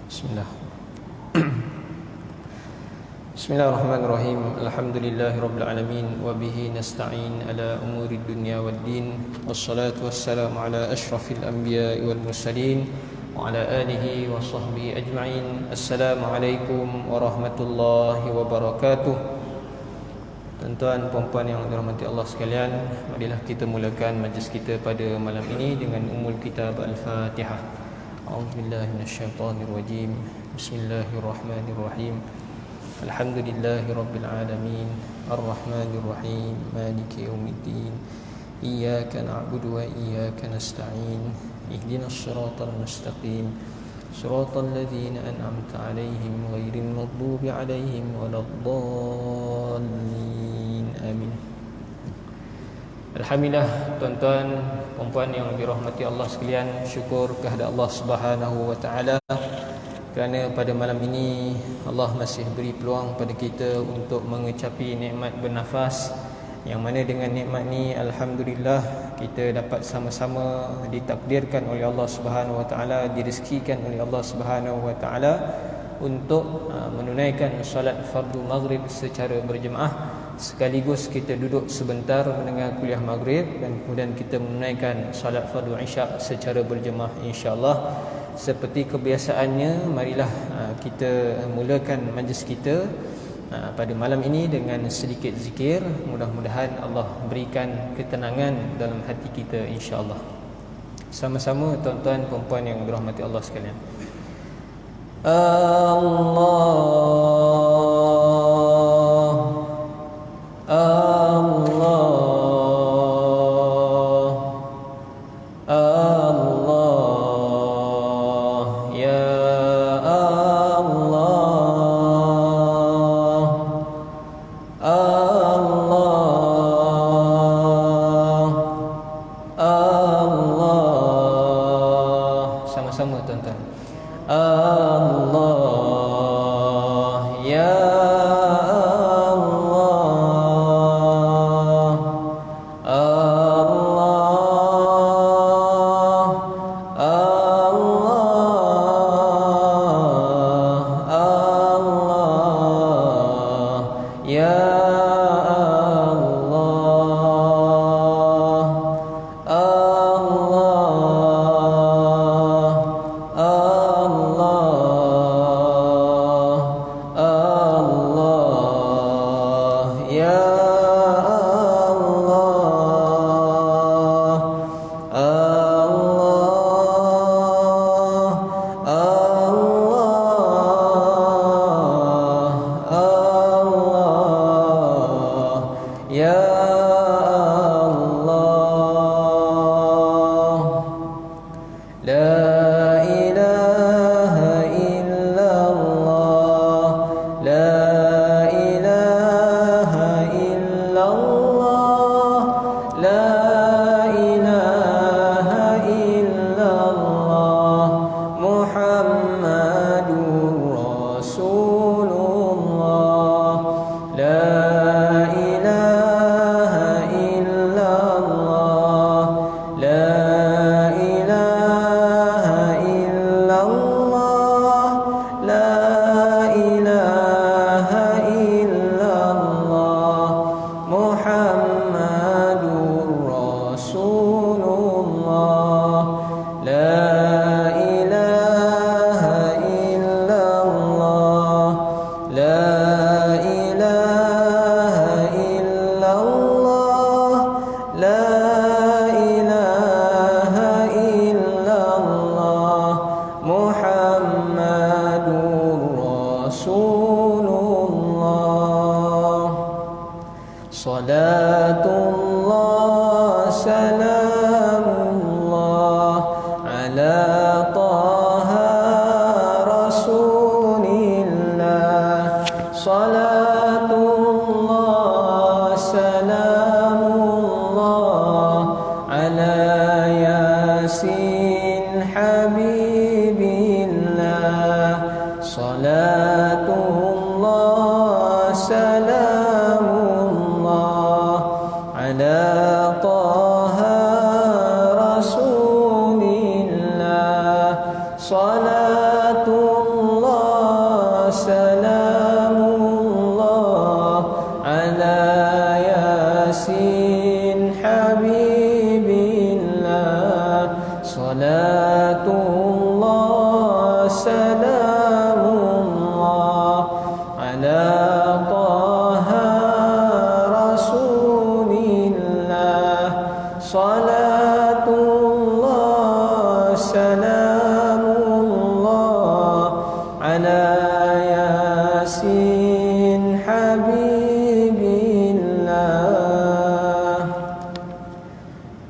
Bismillah. Bismillahirrahmanirrahim. Alhamdulillahirabbil alamin wa bihi nasta'in ala umurid dunya waddin. Wassalatu wassalamu ala asyrafil anbiya'i wal mursalin wa ala alihi wa sahbihi ajma'in. Assalamualaikum warahmatullahi wabarakatuh. Tuan-tuan puan-puan yang dirahmati Allah sekalian, marilah kita mulakan majlis kita pada malam ini dengan ummul kitab Al-Fatihah. A'udzubillahi minasyaitonir rajim. Bismillahirrahmanirrahim. Alhamdulillahirabbil alamin. Arrahmanir rahim. Maliki yaumiddin. Iyyaka na'budu wa iyyaka nasta'in. Ihdinas siratal mustaqim. Siratal ladzina an'amta 'alaihim ghairil maghdubi 'alaihim waladdallin. Amin. Alhamdulillah, tuan-tuan, puan-puan yang dirahmati Allah sekalian, syukur kehadirat Allah Subhanahu wa taala kerana pada malam ini Allah masih beri peluang pada kita untuk mengecapi nikmat bernafas, yang mana dengan nikmat ni alhamdulillah kita dapat sama-sama ditakdirkan oleh Allah Subhanahu wa taala, direzekikan oleh Allah Subhanahu wa taala untuk menunaikan solat fardu maghrib secara berjemaah, sekaligus kita duduk sebentar mendengar kuliah maghrib dan kemudian kita menunaikan solat fardu isyak secara berjemaah insya-Allah. Seperti kebiasaannya, marilah kita mulakan majlis kita pada malam ini dengan sedikit zikir. Mudah-mudahan Allah berikan ketenangan dalam hati kita insya-Allah. Sama-sama tuan-tuan puan-puan yang dirahmati Allah sekalian. Sama-sama tuan-tuan. Allah ya Salatullah salamullah ala taha rasulillah. Salatullah salamullah ala yasin habibillah. Salatullah salamullah ala taha rasulillah. Salatullah salatullah salamullah ala taha rasulillah salatullah salamullah ala yasin habibillah.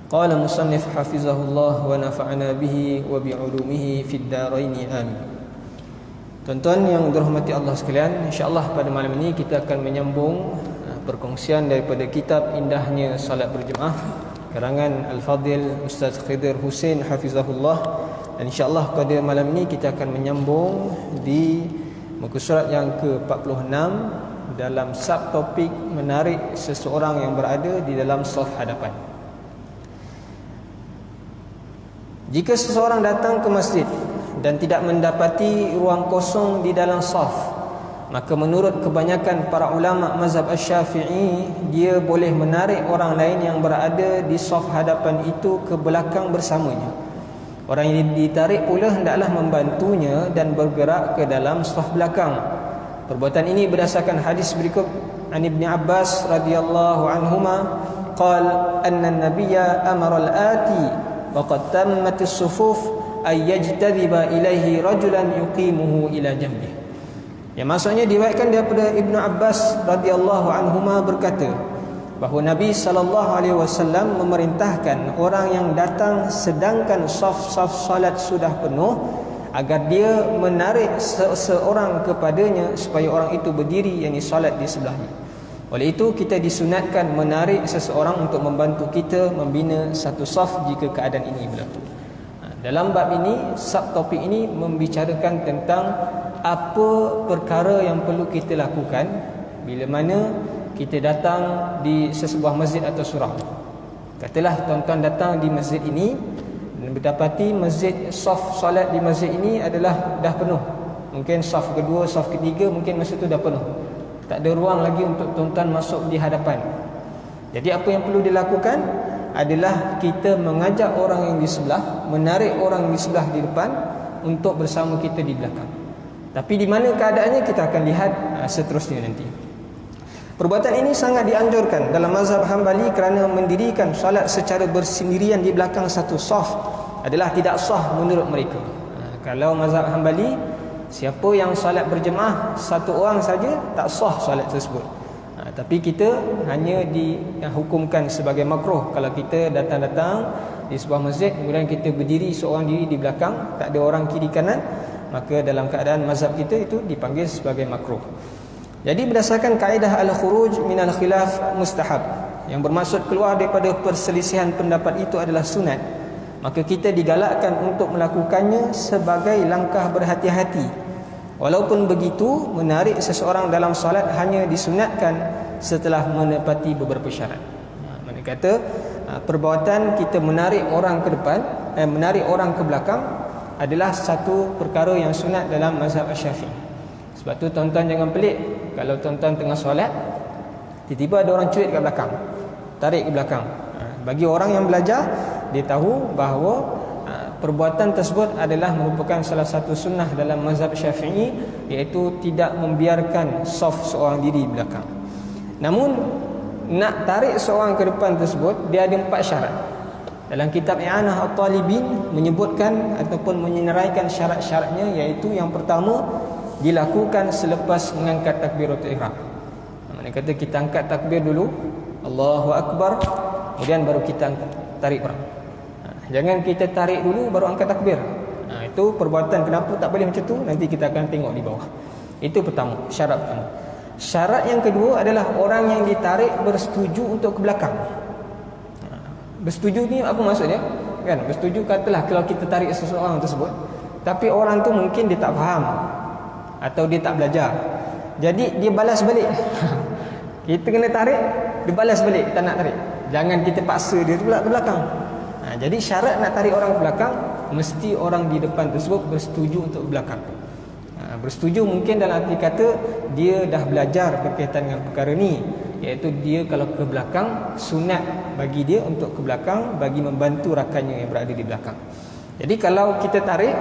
Qala musannif hafizahullah wa nafa'ana bihi wa bi'ulumihi fid daraini amin. Tuan-tuan yang dirahmati Allah sekalian, insya-Allah pada malam ini kita akan menyambung perkongsian daripada kitab Indahnya Salat Berjemaah karangan Al-Fadhil Ustaz Khidir Hussein hafizahullah. Dan insya-Allah pada malam ini kita akan menyambung di muka surat yang ke-46 dalam subtopik menarik seseorang yang berada di dalam saf hadapan. Jika seseorang datang ke masjid dan tidak mendapati ruang kosong di dalam saf, maka menurut kebanyakan para ulama mazhab Asy-Syafi'i, dia boleh menarik orang lain yang berada di saf hadapan itu ke belakang bersamanya. Orang yang ditarik pula hendaklah membantunya dan bergerak ke dalam saf belakang. Perbuatan ini berdasarkan hadis berikut an Ibn Abbas radhiyallahu anhuma qala anna an-nabiyya amara al-ati waqad tammat as-sufuf ay yajtadhiba ilaihi rajulan yuqimuhu ila jambih. Yang maksudnya diriwayatkan daripada Ibnu Abbas radhiyallahu anhuma berkata bahawa Nabi SAW memerintahkan orang yang datang sedangkan saf-saf salat sudah penuh agar dia menarik seseorang kepadanya supaya orang itu berdiri, yakni salat di sebelahnya. Oleh itu kita disunatkan menarik seseorang untuk membantu kita membina satu saf jika keadaan ini berlaku. Dalam bab ini, subtopik ini membicarakan tentang apa perkara yang perlu kita lakukan bila mana kita datang di sesebuah masjid atau surau. Katalah tuan-tuan datang di masjid ini dan mendapati masjid saf solat di masjid ini adalah dah penuh. Mungkin saf kedua, saf ketiga mungkin masa itu dah penuh. Tak ada ruang lagi untuk tuan-tuan masuk di hadapan. Jadi apa yang perlu dilakukan adalah kita mengajak orang yang di sebelah, menarik orang di sebelah di depan untuk bersama kita di belakang. Tapi di mana keadaannya kita akan lihat seterusnya nanti. Perbuatan ini sangat dianjurkan dalam mazhab Hambali kerana mendirikan solat secara bersendirian di belakang satu saf adalah tidak sah menurut mereka. Kalau mazhab Hambali, siapa yang solat berjemaah satu orang saja tak sah solat tersebut. Tapi kita hanya dihukumkan sebagai makruh kalau kita datang-datang di sebuah masjid kemudian kita berdiri seorang diri di belakang, tak ada orang kiri kanan, maka dalam keadaan mazhab kita itu dipanggil sebagai makruh. Jadi berdasarkan kaedah al-khuruj minal khilaf mustahab, yang bermaksud keluar daripada perselisihan pendapat itu adalah sunat, maka kita digalakkan untuk melakukannya sebagai langkah berhati-hati. Walaupun begitu, menarik seseorang dalam solat hanya disunatkan setelah menepati beberapa syarat. Mana kata perbuatan kita menarik orang ke depan, menarik orang ke belakang adalah satu perkara yang sunat dalam mazhab Asy-Syafi'i. Sebab tu tuan-tuan jangan pelik kalau tuan-tuan tengah solat tiba-tiba ada orang cuit kat belakang, tarik ke belakang. Bagi orang yang belajar, dia tahu bahawa perbuatan tersebut adalah merupakan salah satu sunnah dalam mazhab Syafi'i, iaitu tidak membiarkan saf seorang diri belakang. Namun nak tarik seorang ke depan tersebut, dia ada 4 syarat. Dalam kitab I'anah At-Talibin menyebutkan ataupun menyenaraikan syarat-syaratnya, iaitu yang pertama dilakukan selepas mengangkat takbiratul ihram. Maksudnya kata kita angkat takbir dulu, Allahu Akbar, kemudian baru kita tarik orang. Jangan kita tarik dulu baru angkat takbir. Itu perbuatan kenapa tak boleh macam tu, nanti kita akan tengok di bawah. Itu pertama, syarat pertama. Syarat yang kedua adalah orang yang ditarik bersetuju untuk ke belakang. Bersetuju ni apa maksudnya? Kan bersetuju katalah kalau kita tarik seseorang tersebut, tapi orang tu mungkin dia tak faham atau dia tak belajar. Jadi dia balas balik. Kita kena tarik, dia balas balik, tak nak tarik. Jangan kita paksa dia pula ke belakang. Jadi syarat nak tarik orang ke belakang, mesti orang di depan tersebut bersetuju untuk ke belakang. Bersetuju mungkin dalam arti kata dia dah belajar berkaitan dengan perkara ni, iaitu dia kalau ke belakang sunat bagi dia untuk ke belakang bagi membantu rakannya yang berada di belakang. Jadi kalau kita tarik,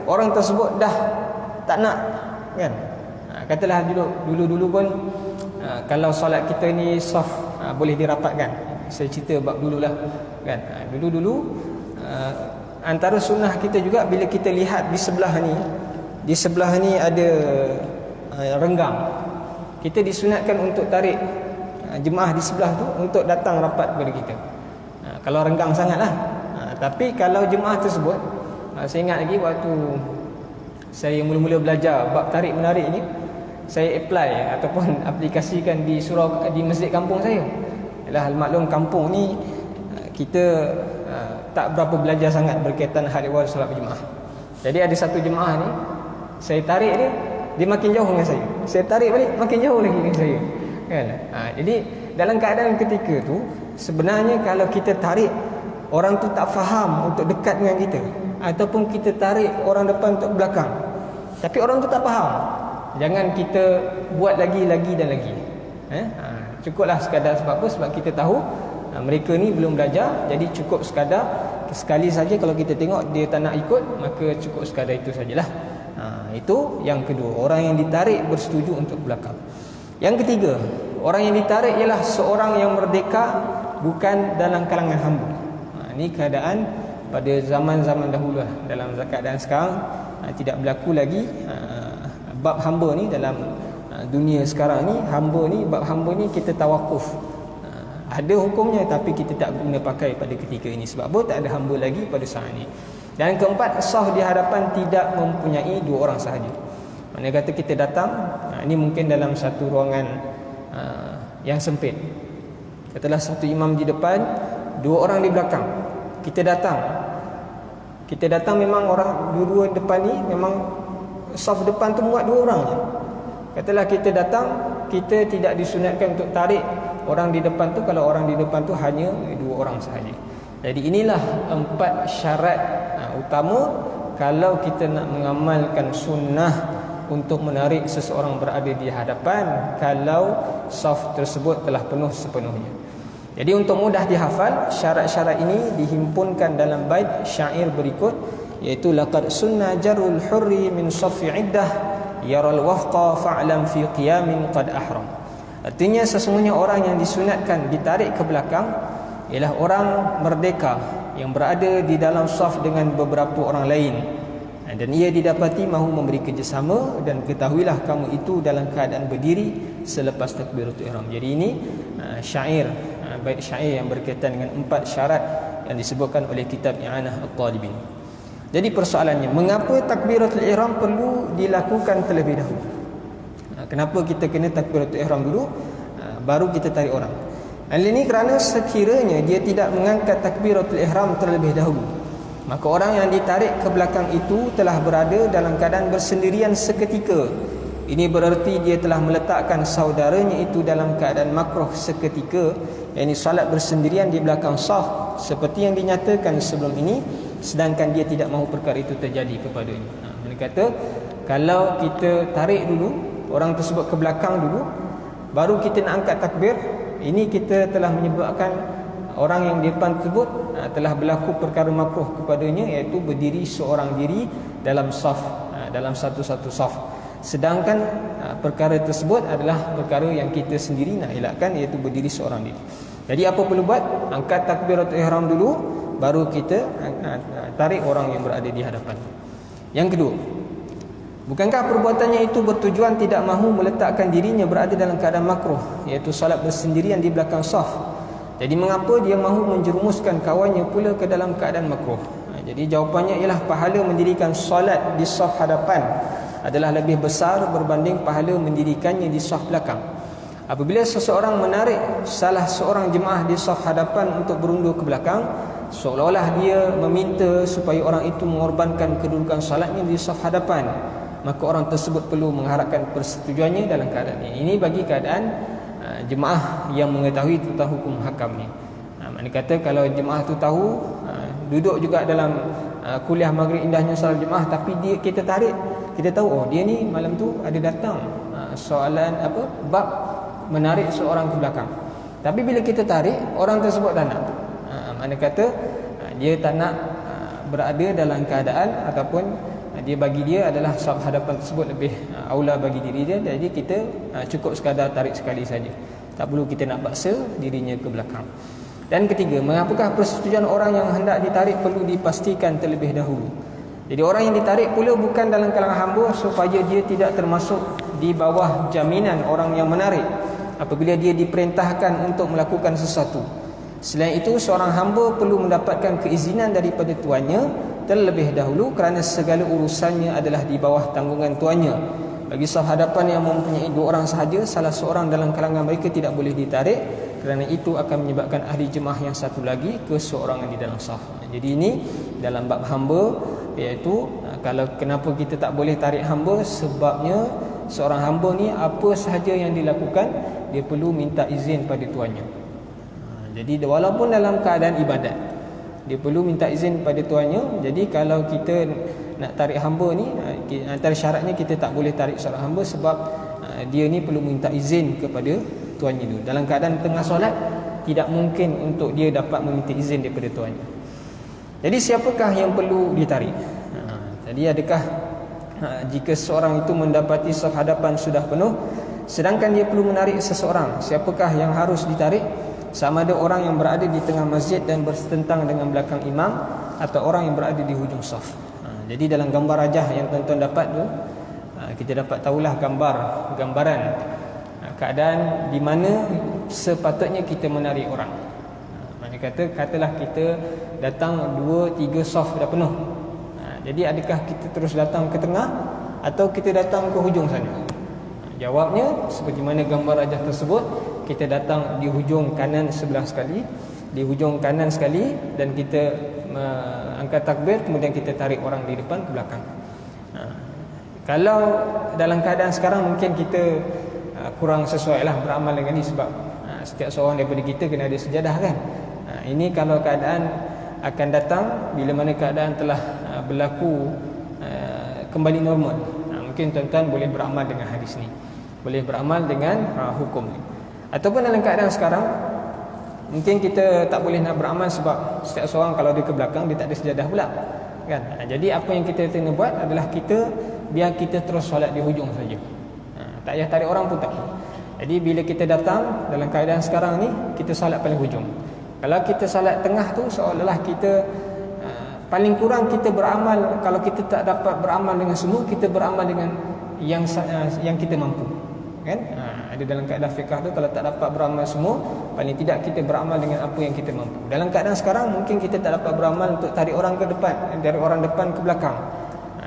orang tersebut dah tak nak, kan? Katalah dulu pun kalau solat kita ni soft, boleh dirapatkan. Saya cerita bab dululah, kan? Dulu antara sunnah kita juga bila kita lihat di sebelah ni ada renggang, kita disunatkan untuk tarik jemaah di sebelah tu untuk datang rapat kepada kita. Kalau renggang sangatlah. Tapi kalau jemaah tersebut, saya ingat lagi waktu saya mula-mula belajar bab tarik menarik ni, saya apply ataupun aplikasikan di masjid kampung saya. Ialah maklum kampung ni kita tak berapa belajar sangat berkaitan hal ehwal solat berjemaah. Jadi ada satu jemaah ni, saya tarik dia makin jauh dengan saya. Saya tarik balik makin jauh lagi dengan saya. Kan? Jadi dalam keadaan ketika tu, sebenarnya kalau kita tarik orang tu tak faham untuk dekat dengan kita, ataupun kita tarik orang depan untuk belakang, tapi orang tu tak faham, jangan kita buat lagi dan lagi. Cukuplah sekadar sebab apa? Sebab kita tahu mereka ni belum belajar. Jadi cukup sekadar sekali saja. Kalau kita tengok dia tak nak ikut, maka cukup sekadar itu sajalah. Itu yang kedua, orang yang ditarik bersetuju untuk belakang. Yang ketiga, orang yang ditarik ialah seorang yang merdeka, bukan dalam kalangan hamba. Ini keadaan pada zaman-zaman dahulu lah. Dalam keadaan sekarang tidak berlaku lagi bab hamba ni. Dalam dunia sekarang ni, bab hamba ni kita tawakuf. Ada hukumnya tapi kita tak guna pakai pada ketika ini. Sebab apa? Tak ada hamba lagi pada saat ini. Dan keempat, sah di hadapan tidak mempunyai dua orang sahaja. Mana kata kita datang, ini mungkin dalam satu ruangan yang sempit. Katalah satu imam di depan, dua orang di belakang. Kita datang memang orang dua depan ni memang saf depan tu muat dua orang je. Katalah kita datang, kita tidak disunatkan untuk tarik orang di depan tu kalau orang di depan tu hanya dua orang sahaja. Jadi inilah 4 syarat utama kalau kita nak mengamalkan sunnah untuk menarik seseorang berada di hadapan kalau saf tersebut telah penuh sepenuhnya. Jadi untuk mudah dihafal, syarat-syarat ini dihimpunkan dalam bait syair berikut, iaitu laqad sunna jarul hurri min safi iddah yaral wafqa fa'lam fi qiyamin qad ahram. Artinya sesungguhnya orang yang disunatkan ditarik ke belakang ialah orang merdeka yang berada di dalam saf dengan beberapa orang lain, dan ia didapati mahu memberi kerjasama, dan ketahuilah kamu itu dalam keadaan berdiri selepas takbiratul ihram. Jadi ini bait syair yang berkaitan dengan 4 syarat yang disebutkan oleh kitab I'anah At-Talibin. Jadi persoalannya, mengapa takbiratul ihram perlu dilakukan terlebih dahulu? Kenapa kita kena takbiratul ihram dulu baru kita tarik orang? Hal ini kerana sekiranya dia tidak mengangkat takbiratul ihram terlebih dahulu, maka orang yang ditarik ke belakang itu telah berada dalam keadaan bersendirian seketika. Ini bererti dia telah meletakkan saudaranya itu dalam keadaan makruh seketika, yakni salat bersendirian di belakang saf seperti yang dinyatakan sebelum ini, sedangkan dia tidak mahu perkara itu terjadi kepadanya. Mereka kata kalau kita tarik dulu orang tersebut ke belakang dulu, baru kita nak angkat takbir, ini kita telah menyebabkan orang yang di depan tersebut telah berlaku perkara makruh kepadanya, iaitu berdiri seorang diri dalam saf, dalam satu-satu saf. Sedangkan perkara tersebut adalah perkara yang kita sendiri nak elakkan, iaitu berdiri seorang diri. Jadi apa perlu buat? Angkat takbiratul ihram dulu, baru kita tarik orang yang berada di hadapan. Yang kedua, bukankah perbuatannya itu bertujuan tidak mahu meletakkan dirinya berada dalam keadaan makruh, iaitu salat bersendirian di belakang saf? Jadi mengapa dia mahu menjerumuskan kawannya pula ke dalam keadaan makruh? Jadi jawapannya ialah pahala mendirikan solat di saf hadapan adalah lebih besar berbanding pahala mendirikannya di saf belakang. Apabila seseorang menarik salah seorang jemaah di saf hadapan untuk berundur ke belakang, seolah-olah dia meminta supaya orang itu mengorbankan kedudukan salatnya di saf hadapan, maka orang tersebut perlu mengharapkan persetujuannya dalam keadaan ini. Ini bagi keadaan jemaah yang mengetahui tentang hukum hakam ni. Maknanya kata kalau jemaah tu tahu, duduk juga dalam kuliah maghrib indahnya salat jemaah, tapi kita tarik, kita tahu oh dia ni malam tu ada datang soalan bab menarik seorang ke belakang. Tapi bila kita tarik, orang tersebut tak nak. Maknanya kata dia tak nak berada dalam keadaan ataupun dia bagi dia adalah saf hadapan tersebut lebih aula bagi diri dia, jadi kita cukup sekadar tarik sekali saja, tak perlu kita nak paksa dirinya ke belakang. Dan ketiga, mengapakah persetujuan orang yang hendak ditarik perlu dipastikan terlebih dahulu. Jadi orang yang ditarik pula bukan dalam kalangan hamba supaya dia tidak termasuk di bawah jaminan orang yang menarik apabila dia diperintahkan untuk melakukan sesuatu. Selain itu, seorang hamba perlu mendapatkan keizinan daripada tuannya terlebih dahulu kerana segala urusannya adalah di bawah tanggungan tuannya. Bagi saf hadapan yang mempunyai 2 orang sahaja, salah seorang dalam kalangan mereka tidak boleh ditarik kerana itu akan menyebabkan ahli jemaah yang satu lagi keseorangan di dalam saf. Jadi ini dalam bab hamba, iaitu kalau kenapa kita tak boleh tarik hamba, sebabnya seorang hamba ni apa sahaja yang dilakukan dia perlu minta izin pada tuannya. Jadi walaupun dalam keadaan ibadat dia perlu minta izin pada tuannya. Jadi kalau kita nak tarik hamba ni, antara syaratnya kita tak boleh tarik seorang hamba sebab dia ni perlu minta izin kepada tuannya dulu. Dalam keadaan tengah solat tidak mungkin untuk dia dapat meminta izin daripada tuannya. Jadi siapakah yang perlu ditarik? Jadi adakah jika seorang itu mendapati saf hadapan sudah penuh sedangkan dia perlu menarik seseorang, siapakah yang harus ditarik? Sama ada orang yang berada di tengah masjid dan bertentang dengan belakang imam atau orang yang berada di hujung saf. Jadi dalam gambar rajah yang tuan-tuan dapat tu, kita dapat tahulah gambaran keadaan di mana sepatutnya kita menarik orang. Maknanya katalah kita datang 2-3 saf dah penuh. Jadi adakah kita terus datang ke tengah atau kita datang ke hujung sana? Jawabnya seperti mana gambar rajah tersebut, kita datang di hujung kanan sebelah sekali, di hujung kanan sekali, dan kita angkat takbir, kemudian kita tarik orang di depan ke belakang. Kalau dalam keadaan sekarang mungkin kita kurang sesuai lah beramal dengan ini sebab setiap seorang daripada kita kena ada sejadah kan. Ini kalau keadaan akan datang bila mana keadaan telah berlaku kembali normal, mungkin tuan-tuan boleh beramal dengan hadis ni, boleh beramal dengan hukum ni. Ataupun dalam keadaan sekarang mungkin kita tak boleh nak beramal sebab setiap seorang kalau dia ke belakang dia tak ada sejadah pula kan. Jadi apa yang kita kena buat adalah biar kita terus solat di hujung saja. Tak payah tarik orang pun tak apa. Jadi bila kita datang dalam keadaan sekarang ni, kita solat paling hujung. Kalau kita solat tengah tu seolah-olah kita paling kurang kita beramal. Kalau kita tak dapat beramal dengan semua, kita beramal dengan yang kita mampu kan. Ada dalam keadaan fiqh tu, kalau tak dapat beramal semua, paling tidak kita beramal dengan apa yang kita mampu. Dalam keadaan sekarang mungkin kita tak dapat beramal untuk tarik orang ke depan, dari orang depan ke belakang,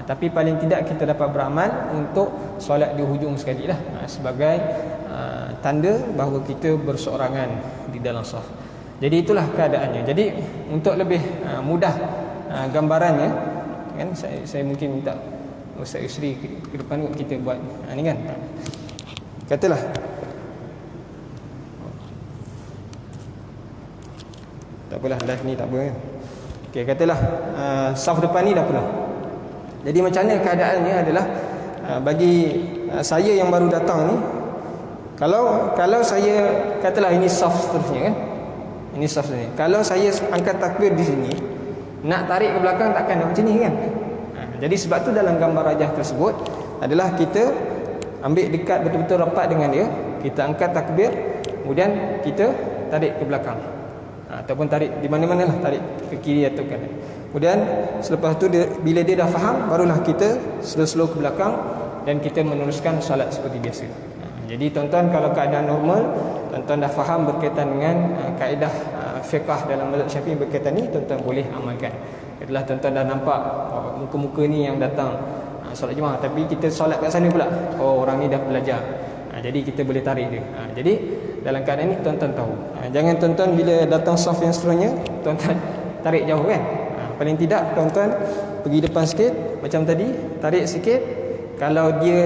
tapi paling tidak kita dapat beramal untuk solat di hujung sekali lah, sebagai tanda bahawa kita berseorangan di dalam saf. Jadi itulah keadaannya. Jadi untuk lebih mudah gambarannya kan, saya mungkin minta Ustaz Yusri ke depan kita buat ni kan. Katalah tak apalah, live ni tak apa kan. Okey, katalah saf depan ni dah penuh. Jadi macam mana keadaannya adalah bagi saya yang baru datang ni, kalau saya katalah ini saf seterusnya kan, ini saf ni, kalau saya angkat takbir di sini, nak tarik ke belakang takkan ada macam ni kan. Jadi sebab tu dalam gambar rajah tersebut adalah kita ambil dekat betul-betul rapat dengan dia, kita angkat takbir, kemudian kita tarik ke belakang, ataupun tarik di mana-mana lah, tarik ke kiri atau kanan. Kemudian selepas tu bila dia dah faham, barulah kita slow-slow ke belakang dan kita meneruskan solat seperti biasa. Jadi tuan-tuan kalau keadaan normal, tuan-tuan dah faham berkaitan dengan kaedah fiqh dalam mazhab Syafi'i berkaitan ni, tuan-tuan boleh amalkan. Itulah tuan-tuan dah nampak muka-muka ni yang datang solat jemaah, tapi kita solat kat sana pula, oh orang ni dah belajar, jadi kita boleh tarik dia. Jadi dalam keadaan ni tuan-tuan tahu, jangan tuan-tuan bila datang saf yang seterusnya tuan-tuan tarik jauh kan. Paling tidak tuan-tuan pergi depan sikit, macam tadi tarik sikit. Kalau dia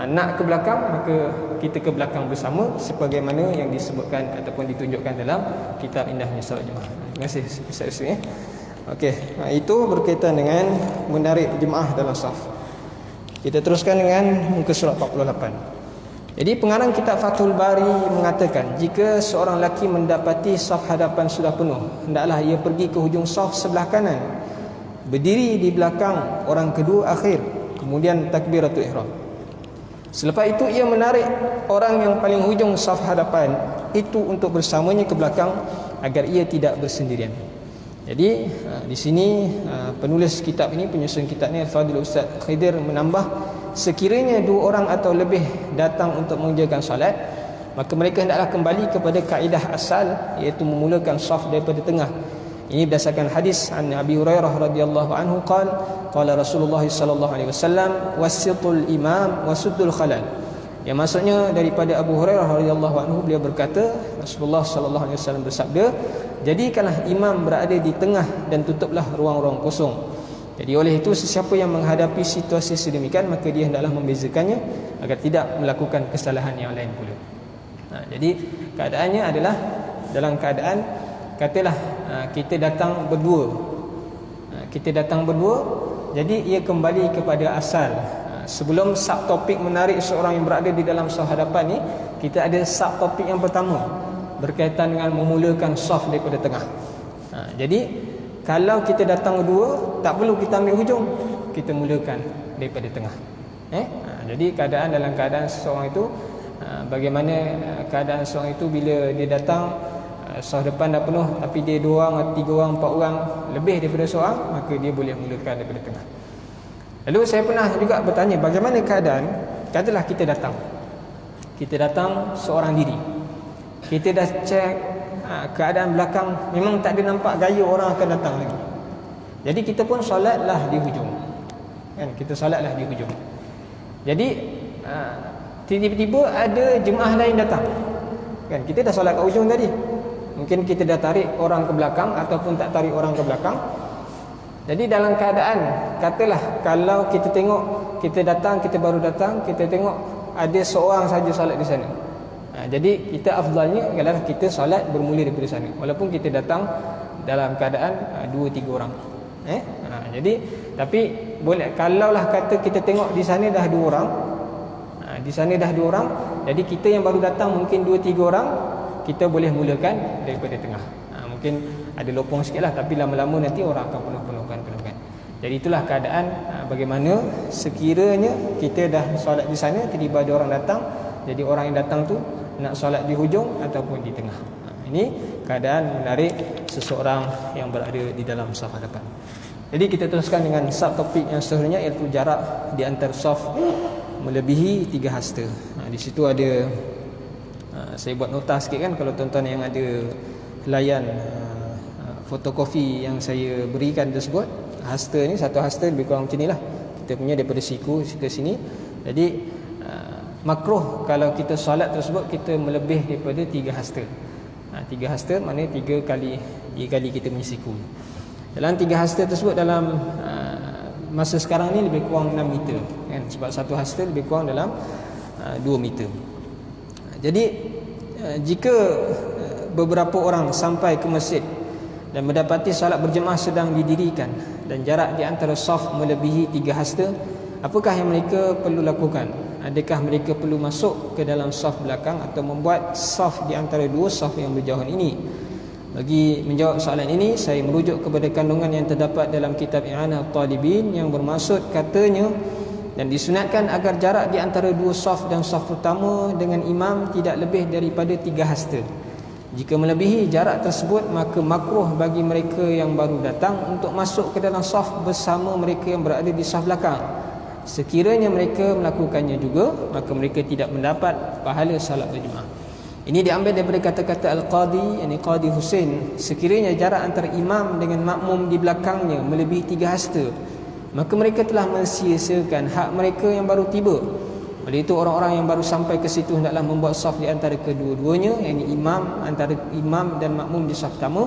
nak ke belakang, maka kita ke belakang bersama sebagaimana yang disebutkan ataupun ditunjukkan dalam kitab Indahnya Solat Jemaah. Terima kasih Ustaz Yusri. Okey, itu berkaitan dengan menarik jemaah dalam saf. Kita teruskan dengan muka surat 48. Jadi pengarang kitab Fathul Bari mengatakan, jika seorang lelaki mendapati saf hadapan sudah penuh, hendaklah ia pergi ke hujung saf sebelah kanan berdiri di belakang orang kedua akhir, kemudian takbiratul ihram. Selepas itu ia menarik orang yang paling hujung saf hadapan itu untuk bersamanya ke belakang agar ia tidak bersendirian. Jadi di sini penulis kitab ini, penyusun kitab ni Al-Fadhil Ustaz Khidir menambah, sekiranya dua orang atau lebih datang untuk mengerjakan solat, maka mereka hendaklah kembali kepada kaedah asal, iaitu memulakan saf daripada tengah. Ini berdasarkan hadis an Abi Hurairah radhiyallahu anhu qala Rasulullah sallallahu alaihi wasallam wasitul imam wasuddul khalal. Yang maksudnya daripada Abu Hurairah radhiyallahu anhu, beliau berkata, Rasulullah sallallahu alaihi wasallam bersabda, jadikanlah imam berada di tengah dan tutuplah ruang-ruang kosong. Jadi oleh itu sesiapa yang menghadapi situasi sedemikian, maka dia hendaklah membezakannya agar tidak melakukan kesalahan yang lain pula. Jadi keadaannya adalah dalam keadaan, katalah kita datang berdua, jadi ia kembali kepada asal. Sebelum subtopik menarik seorang yang berada di dalam saf hadapan ni, kita ada subtopik yang pertama berkaitan dengan memulakan saf daripada tengah. Jadi kalau kita datang berdua, tak perlu kita ambil hujung, kita mulakan daripada tengah. Jadi dalam keadaan seseorang itu, bagaimana keadaan seorang itu bila dia datang, saf depan dah penuh, tapi dia 2 orang, 3 orang, 4 orang lebih daripada seorang, maka dia boleh mulakan daripada tengah. Lalu saya pernah juga bertanya, bagaimana keadaan, katalah kita datang seorang diri, kita dah cek keadaan belakang, memang tak ada nampak gaya orang akan datang lagi, jadi kita pun solatlah di hujung, kan? Kita solatlah di hujung. Jadi tiba-tiba ada jemaah lain datang, kan? Kita dah solat kat hujung tadi, mungkin kita dah tarik orang ke belakang ataupun tak tarik orang ke belakang. Jadi dalam keadaan, katalah kalau kita tengok, kita baru datang, kita tengok ada seorang saja solat di sana, jadi kita afdalnya ialah kita solat bermula daripada sana, walaupun kita datang dalam keadaan 2-3 orang. Jadi tapi boleh, kalaulah kata kita tengok di sana dah 2 orang, jadi kita yang baru datang mungkin 2-3 orang, kita boleh mulakan daripada tengah. Mungkin ada lopong sikit lah, tapi lama-lama nanti orang akan penuhkan. Jadi itulah keadaan bagaimana sekiranya kita dah solat di sana, tiba-tiba ada orang datang, jadi orang yang datang tu nak solat di hujung ataupun di tengah. Ini keadaan menarik seseorang yang berada di dalam saf hadapan. Jadi kita teruskan dengan subtopik yang seterusnya, iaitu jarak di antara saf melebihi 3 hasta. Di situ ada, saya buat nota sikit kan, kalau tuan-tuan yang ada layan fotokopi yang saya berikan tersebut, hasta ni, satu hasta lebih kurang macam ni lah, kita punya daripada siku ke sini. Jadi makruh kalau kita solat tersebut kita melebih daripada 3 hasta. 3 hasta maknanya 3 kali kita punya siku. Dalam 3 hasta tersebut, dalam masa sekarang ni lebih kurang 6 meter, kan? Sebab satu hasta lebih kurang dalam 2 meter. Jadi jika beberapa orang sampai ke masjid dan mendapati solat berjemaah sedang didirikan dan jarak di antara saf melebihi 3 hasta, apakah yang mereka perlu lakukan? Adakah mereka perlu masuk ke dalam saf belakang atau membuat saf di antara 2 saf yang berjauhan ini? Bagi menjawab soalan ini, saya merujuk kepada kandungan yang terdapat dalam kitab I'anah Talibin yang bermaksud, katanya, dan disunatkan agar jarak di antara 2 saf dan saf pertama dengan imam tidak lebih daripada 3 hasta. Jika melebihi jarak tersebut, maka makruh bagi mereka yang baru datang untuk masuk ke dalam saf bersama mereka yang berada di saf belakang. Sekiranya mereka melakukannya juga, maka mereka tidak mendapat pahala salat berjemaah. Ini diambil daripada kata-kata Al-Qadi, yakni Qadi Husain, sekiranya jarak antara imam dengan makmum di belakangnya melebihi 3 hasta, maka mereka telah mensia-siakan hak mereka yang baru tiba. Oleh itu orang-orang yang baru sampai ke situ hendaklah membuat saf di antara kedua-duanya, yakni antara imam dan makmum di saf pertama.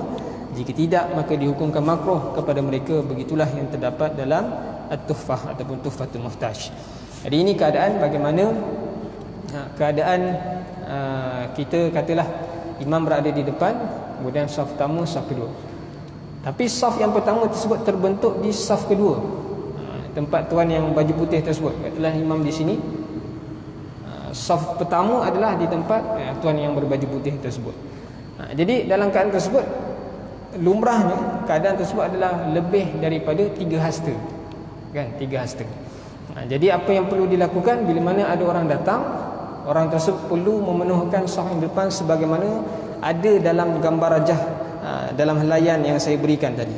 Jika tidak, maka dihukumkan makruh kepada mereka. Begitulah yang terdapat dalam At-Tuhfah ataupun Tuhfatul Muhtaj. Jadi ini keadaan bagaimana kita katalah imam berada di depan, kemudian saf pertama, saf kedua. Tapi saf yang pertama tersebut terbentuk di saf kedua, tempat tuan yang baju putih tersebut. Katalah imam di sini, saf pertama adalah di tempat tuan yang berbaju putih tersebut. Jadi dalam keadaan tersebut, lumrahnya keadaan tersebut adalah lebih daripada 3 hasta, kan, 3 hasta. Jadi apa yang perlu dilakukan bila mana ada orang datang, orang tersebut perlu memenuhkan saf yang depan sebagaimana ada dalam gambar rajah dalam helaian yang saya berikan tadi.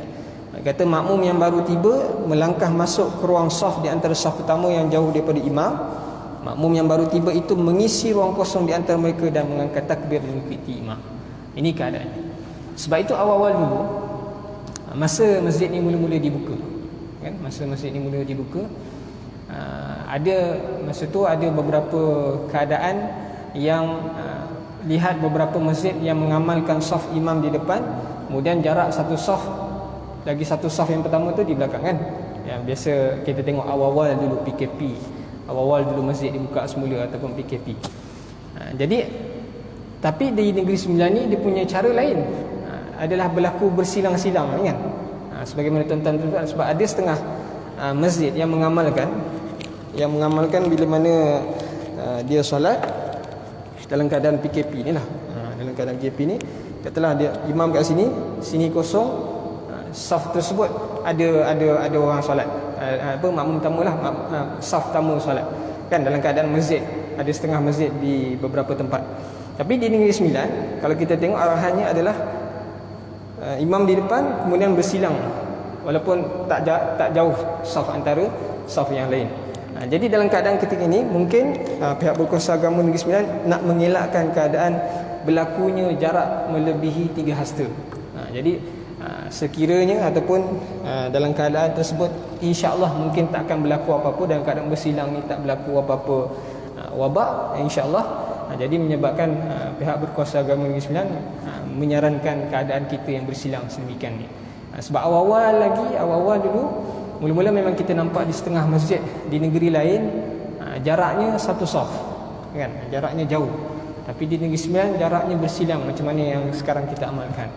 Kata makmum yang baru tiba melangkah masuk ke ruang saf di antara saf pertama yang jauh daripada imam. Makmum yang baru tiba itu mengisi ruang kosong di antara mereka dan mengangkat takbir mengikuti imam. Ini keadaannya. Sebab itu awal-awal dulu, masa masjid ni mula-mula dibuka, kan, masa masjid ni mula dibuka, ada masa tu ada beberapa keadaan yang lihat beberapa masjid yang mengamalkan saf imam di depan, kemudian jarak satu saf lagi satu saf yang pertama tu di belakang, kan. Yang biasa kita tengok awal-awal dulu PKP, awal-awal dulu masjid dibuka semula ataupun PKP. Jadi tapi di Negeri Sembilan ni dia punya cara lain, adalah berlaku bersilang-silang, kan. Sebagaimana tuan-tuan, sebab ada setengah masjid yang mengamalkan bila mana dia solat dalam keadaan PKP ni lah. Dalam keadaan PKP ni, katalah dia imam kat sini kosong, saf tersebut ada orang solat, makmum tamu lah, saf tamu solat, kan, dalam keadaan masjid ada setengah masjid di beberapa tempat. Tapi di Negeri Sembilan, kalau kita tengok arahannya adalah imam di depan kemudian bersilang, walaupun tak jauh saf antara saf yang lain. Jadi dalam keadaan ketika ini mungkin pihak berkuasa agama Negeri Sembilan nak mengelakkan keadaan berlakunya jarak melebihi 3 hasta. Jadi sekiranya ataupun dalam keadaan tersebut insya-Allah mungkin tak akan berlaku apa-apa, dalam keadaan bersilang ni tak berlaku apa-apa wabak, insya-Allah. Jadi menyebabkan pihak berkuasa agama Negeri Sembilan menyarankan keadaan kita yang bersilang sedemikian ni. Sebab awal-awal dulu mula-mula memang kita nampak di setengah masjid di negeri lain jaraknya satu saf, kan, jaraknya jauh. Tapi di Negeri Sembilan jaraknya bersilang macam mana yang sekarang kita amalkan.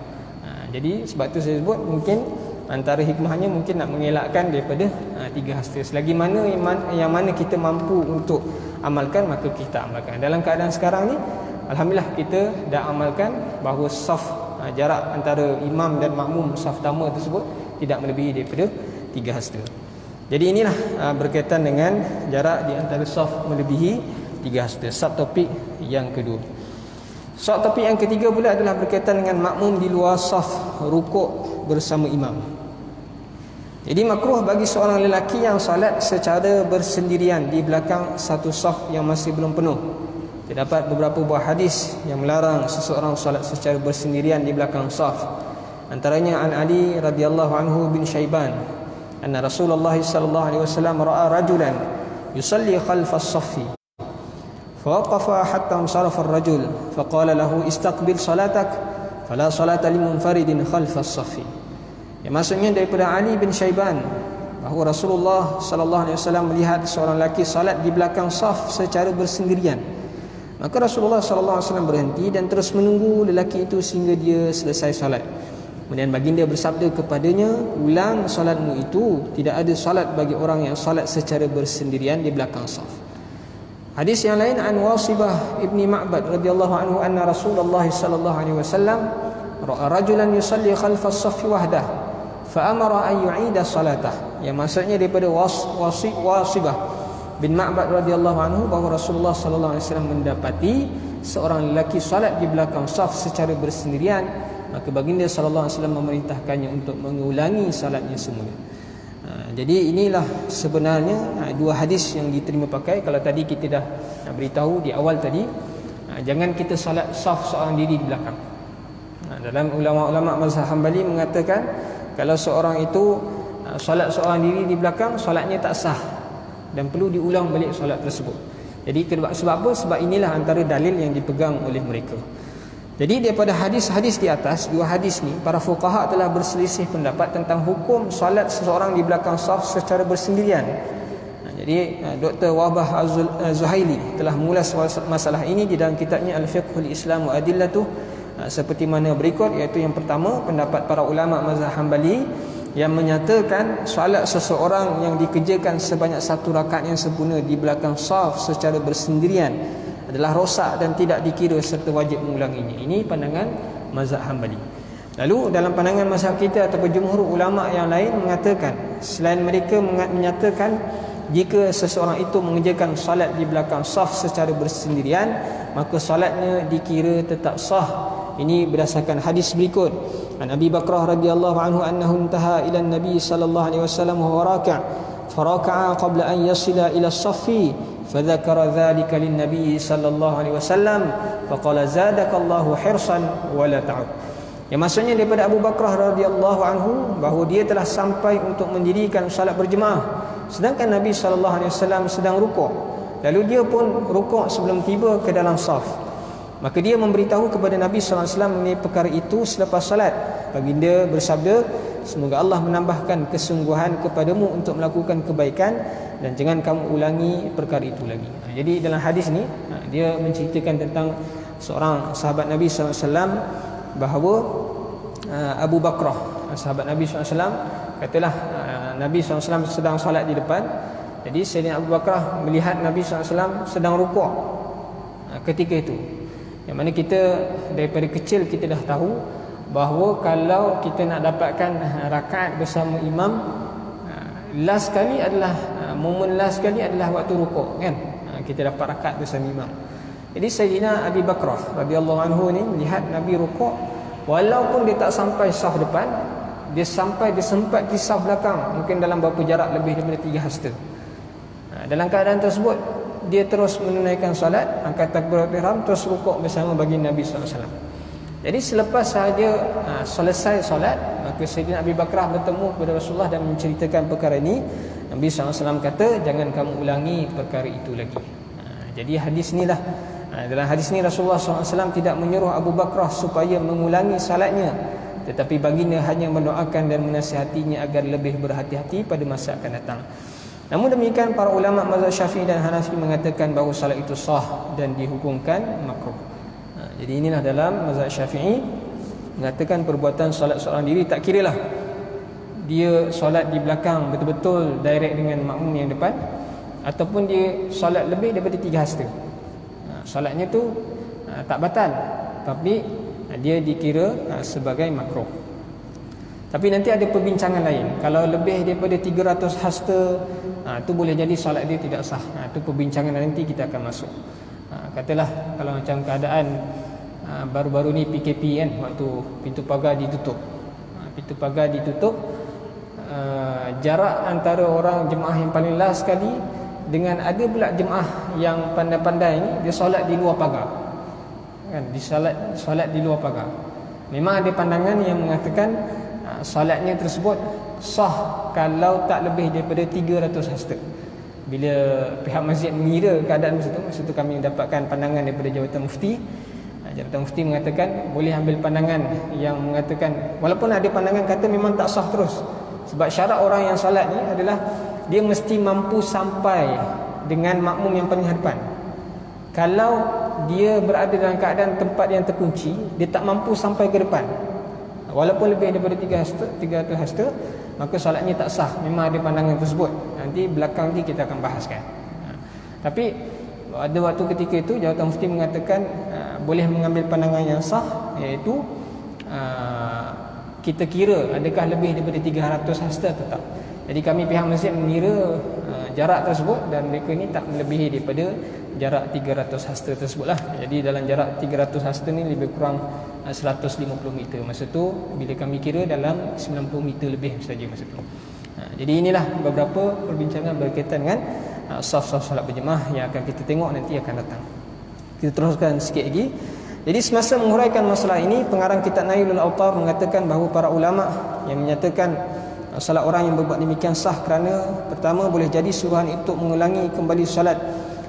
Jadi sebab tu saya sebut mungkin antara hikmahnya mungkin nak mengelakkan daripada 3 hasta. Selagi mana yang mana kita mampu untuk amalkan, maka kita amalkan. Dalam keadaan sekarang ni alhamdulillah kita dah amalkan bahawa saf jarak antara imam dan makmum saf tamu tersebut tidak melebihi daripada 3 hasta. Jadi inilah berkaitan dengan jarak di antara saf melebihi 3 hasta. Subtopik yang kedua. Subtopik yang ketiga pula adalah berkaitan dengan makmum di luar saf rukuk bersama imam. Jadi makruh bagi seorang lelaki yang salat secara bersendirian di belakang satu saf yang masih belum penuh. Terdapat beberapa buah hadis yang melarang seseorang salat secara bersendirian di belakang saf. Antaranya an Ali radhiyallahu anhu bin Syaiban anna Rasulullah sallallahu alaihi wasallam ra'a rajulan yusalli khalfa as-saffi fawaqafa hatta insarafa ar-rajul faqala lahu istaqbil salatak fala salata limunfaridin khalfa as-saffi. Yang maksudnya daripada Ali bin Syaiban bahawa Rasulullah sallallahu alaihi wasallam melihat seorang lelaki salat di belakang saf secara bersendirian. Maka Rasulullah sallallahu alaihi wasallam berhenti dan terus menunggu lelaki itu sehingga dia selesai salat. Kemudian baginda bersabda kepadanya, ulang salatmu itu, tidak ada salat bagi orang yang salat secara bersendirian di belakang saf. Hadis yang lain an Wasibah ibni Ma'bad radhiyallahu anhu anna Rasulullah sallallahu alaihi wasallam ra'a rajulan yusalli khalfa as-saffi wahdah fa amara an yu'ida salatah. Yang maksudnya daripada Wasibah bin Ma'bad radhiyallahu anhu bahawa Rasulullah sallallahu alaihi wasallam mendapati seorang lelaki salat di belakang saf secara bersendirian, maka baginda sallallahu alaihi wasallam memerintahkannya untuk mengulangi salatnya semula. Jadi inilah sebenarnya dua hadis yang diterima pakai. Kalau tadi kita dah beritahu di awal tadi, jangan kita salat saf seorang diri di belakang. Dalam ulama-ulama mazhab Hambali mengatakan kalau seorang itu salat seorang diri di belakang, salatnya tak sah dan perlu diulang balik solat tersebut. Jadi sebab apa? Sebab inilah antara dalil yang dipegang oleh mereka. Jadi daripada hadis-hadis di atas, dua hadis ni, para fuqaha telah berselisih pendapat tentang hukum solat seseorang di belakang saf secara bersendirian. Jadi Dr. Wahbah Az-Zuhaili telah mengulas masalah ini di dalam kitabnya Al-Fiqhul Islam wa Adillatuh, seperti mana berikut, iaitu yang pertama, pendapat para ulama mazhab Hambali yang menyatakan solat seseorang yang dikerjakan sebanyak satu rakaat yang sempurna di belakang saf secara bersendirian adalah rosak dan tidak dikira serta wajib mengulanginya. Ini pandangan mazhab Hambali. Lalu dalam pandangan mazhab kita ataupun jumhur ulama yang lain mengatakan, selain mereka menyatakan jika seseorang itu mengerjakan salat di belakang saf secara bersendirian, maka salatnya dikira tetap sah. Ini berdasarkan hadis berikut. An Abi Bakrah radhiyallahu anhu annahu intaha ila an-nabi sallallahu alaihi wasallam wa huwa raki', faraka'a qabla an yasila ila as-saffi, fadzakara dzalika lin-nabi sallallahu alaihi wasallam, faqala zadakallahu hirsan wa la ta'ud. Yang maksudnya daripada Abu Bakrah radhiyallahu anhu bahawa dia telah sampai untuk mendirikan salat berjemaah sedangkan Nabi sallallahu alaihi wasallam sedang rukuk. Lalu dia pun rukuk sebelum tiba ke dalam saf. Maka dia memberitahu kepada Nabi sallallahu alaihi wasallam mengenai perkara itu selepas salat. Baginda bersabda, semoga Allah menambahkan kesungguhan kepadamu untuk melakukan kebaikan dan jangan kamu ulangi perkara itu lagi. Jadi dalam hadis ni dia menceritakan tentang seorang sahabat Nabi sallallahu alaihi wasallam bahawa Abu Bakrah, sahabat Nabi SAW, katalah Nabi SAW sedang salat di depan. Jadi Sayyidina Abu Bakrah melihat Nabi SAW sedang rukuk ketika itu. Yang mana kita daripada kecil kita dah tahu bahawa kalau kita nak dapatkan rakaat bersama imam, last kali adalah momen last kali adalah waktu rukuk, kan? Kita dapat rakaat bersama imam. Jadi Sayyidina Abi Bakrah radhiyallahu anhu ni melihat Nabi rukuk, walaupun dia tak sampai saf depan, dia sempat di saf belakang, mungkin dalam berapa jarak lebih daripada 3 hasta. Dalam keadaan tersebut dia terus menunaikan solat, angkat takbiratul ihram, terus rukuk bersama baginda Nabi sallallahu alaihi wasallam. Jadi selepas sahaja selesai solat, maka Sayyidina Abi Bakrah bertemu kepada Rasulullah dan menceritakan perkara ini. Nabi sallallahu alaihi wasallam kata, jangan kamu ulangi perkara itu lagi. Jadi hadis inilah, dalam hadis ini Rasulullah SAW tidak menyuruh Abu Bakrah supaya mengulangi salatnya, tetapi baginda hanya mendoakan dan menasihatinya agar lebih berhati-hati pada masa akan datang. Namun demikian, para ulama mazhab Syafi'i dan Hanafi mengatakan bahawa salat itu sah dan dihukumkan makruh. Jadi inilah dalam mazhab Syafi'i mengatakan perbuatan salat seorang diri, tak kiralah dia solat di belakang betul-betul direct dengan makmum yang depan, ataupun dia solat lebih daripada 3 hasta. Solatnya tu tak batal, tapi dia dikira sebagai makruh. Tapi nanti ada perbincangan lain. Kalau lebih daripada 300 hasta, tu boleh jadi solat dia tidak sah. Tu perbincangan nanti kita akan masuk. Katalah kalau macam keadaan baru-baru ni PKP kan, waktu pintu pagar ditutup. Pintu pagar ditutup, jarak antara orang jemaah yang paling last sekali dengan ada pula jemaah yang pandai-pandai ni, dia solat di luar pagar, kan? Solat di luar pagar. Memang ada pandangan yang mengatakan solatnya tersebut sah kalau tak lebih daripada 300 hasta. Bila pihak masjid mengira keadaan masa tu kami mendapatkan pandangan daripada Jabatan Mufti. Jabatan Mufti mengatakan boleh ambil pandangan yang mengatakan, walaupun ada pandangan kata memang tak sah terus, sebab syarat orang yang solat ni adalah dia mesti mampu sampai dengan makmum yang paling hadapan. Kalau dia berada dalam keadaan tempat yang terkunci, dia tak mampu sampai ke depan, walaupun lebih daripada 300 hasta, maka solatnya tak sah. Memang ada pandangan tersebut. Nanti belakang ni kita akan bahaskan. Tapi ada waktu ketika itu Jabatan Mufti mengatakan boleh mengambil pandangan yang sah, iaitu kita kira adakah lebih daripada 300 hasta atau tak. Jadi kami pihak masjid mengira jarak tersebut, dan mereka ni tak melebihi daripada jarak 300 hasta tersebutlah. Jadi dalam jarak 300 hasta ni lebih kurang 150 meter. Masa tu bila kami kira dalam 90 meter lebih saja masa tu. Jadi inilah beberapa perbincangan berkaitan dengan saf-saf salat berjemaah yang akan kita tengok nanti akan datang. Kita teruskan sikit lagi. Jadi semasa menguraikan masalah ini, pengarang kitab Nailul Awtar mengatakan bahawa para ulama yang menyatakan salat orang yang berbuat demikian sah kerana pertama, boleh jadi suruhan untuk mengulangi kembali salat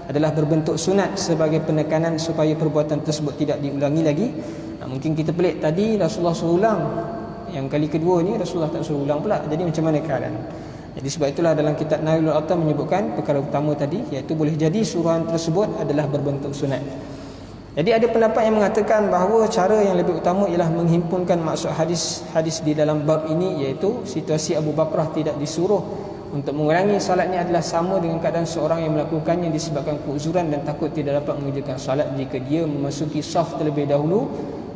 adalah berbentuk sunat sebagai penekanan supaya perbuatan tersebut tidak diulangi lagi. Mungkin kita pelik, tadi Rasulullah suruh ulang, yang kali kedua ni Rasulullah tak suruh ulang pula. Jadi macam mana keadaan? Jadi sebab itulah dalam kitab Nailul Awtar menyebutkan perkara utama tadi, iaitu boleh jadi suruhan tersebut adalah berbentuk sunat. Jadi ada pendapat yang mengatakan bahawa cara yang lebih utama ialah menghimpunkan maksud hadis di dalam bab ini, iaitu situasi Abu Bakrah tidak disuruh untuk mengulangi salatnya adalah sama dengan keadaan seorang yang melakukannya disebabkan keuzuran dan takut tidak dapat mengerjakan salat jika dia memasuki saf terlebih dahulu.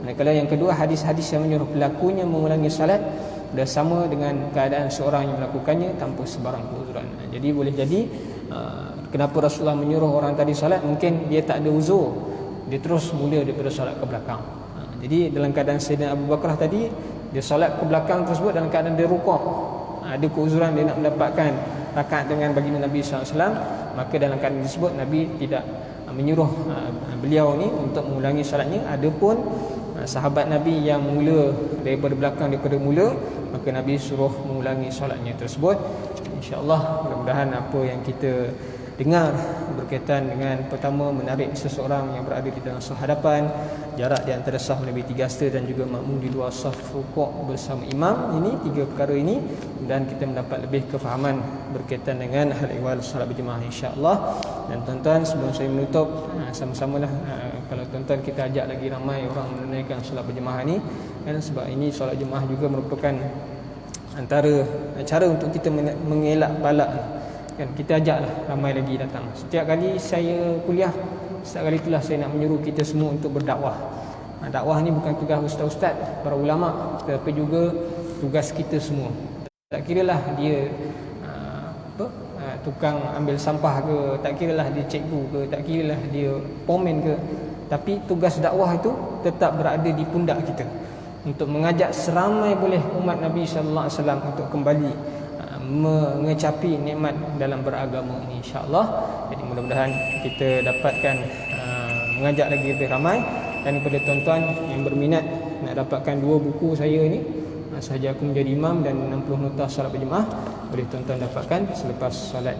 Manakala yang kedua, hadis-hadis yang menyuruh pelakunya mengulangi salat dah sama dengan keadaan seorang yang melakukannya tanpa sebarang keuzuran. Jadi boleh jadi kenapa Rasulullah menyuruh orang tadi salat, mungkin dia tak ada uzur, dia terus mula daripada salat ke belakang. Jadi dalam keadaan Sayyidina Abu Bakar tadi, dia salat ke belakang tersebut dalam keadaan dia rukuk, ada keuzuran dia nak mendapatkan rakaat dengan baginda Nabi SAW, maka dalam keadaan tersebut Nabi tidak menyuruh beliau ni untuk mengulangi salatnya. Adapun sahabat Nabi yang mula daripada belakang, daripada mula, maka Nabi suruh mengulangi salatnya tersebut. InsyaAllah mudah-mudahan apa yang kita dengar berkaitan dengan pertama, menarik seseorang yang berada di dalam saf hadapan, jarak di antara saf melebihi 3 hasta, dan juga makmum di luar saf rukuk bersama imam. Ini 3 perkara ini, dan kita mendapat lebih kefahaman berkaitan dengan hal ihwal salat berjemaah insya-Allah. Dan tuan-tuan, sebelum saya menutup, sama-samalah kalau tuan-tuan kita ajak lagi ramai orang menunaikan solat berjemaah ni, kan, sebab ini solat jemaah juga merupakan antara cara untuk kita mengelak balak, kan. Kita ajaklah ramai lagi datang. Setiap kali saya kuliah, setiap kali itulah saya nak menyuruh kita semua untuk berdakwah. Dakwah ni bukan tugas ustaz-ustaz, para ulama, tetapi juga tugas kita semua. Tak kiralah dia tukang ambil sampah ke, tak kiralah dia cikgu ke, tak kiralah dia pomen ke, tapi tugas dakwah itu tetap berada di pundak kita untuk mengajak seramai boleh umat Nabi sallallahu alaihi wasallam untuk kembali mengecapi nikmat dalam beragama ini insya-Allah. Jadi mudah-mudahan kita dapatkan mengajak lagi lebih ramai. Dan kepada tuan-tuan yang berminat nak dapatkan 2 buku saya ni, Sahaja Aku Menjadi Imam dan 60 Nota Salat Berjemaah, boleh tuan-tuan dapatkan selepas salat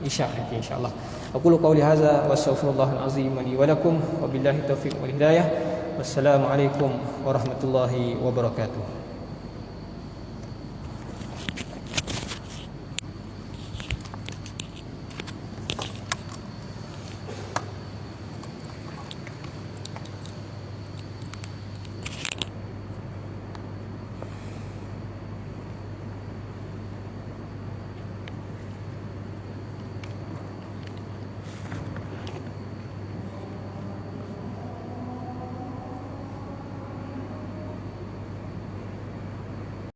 Isya nanti insya-Allah. Aku qauli hadza wa astaghfirullahal azim li wa lakum wa billahi taufiq wal hidayah. Wassalamualaikum warahmatullahi wabarakatuh.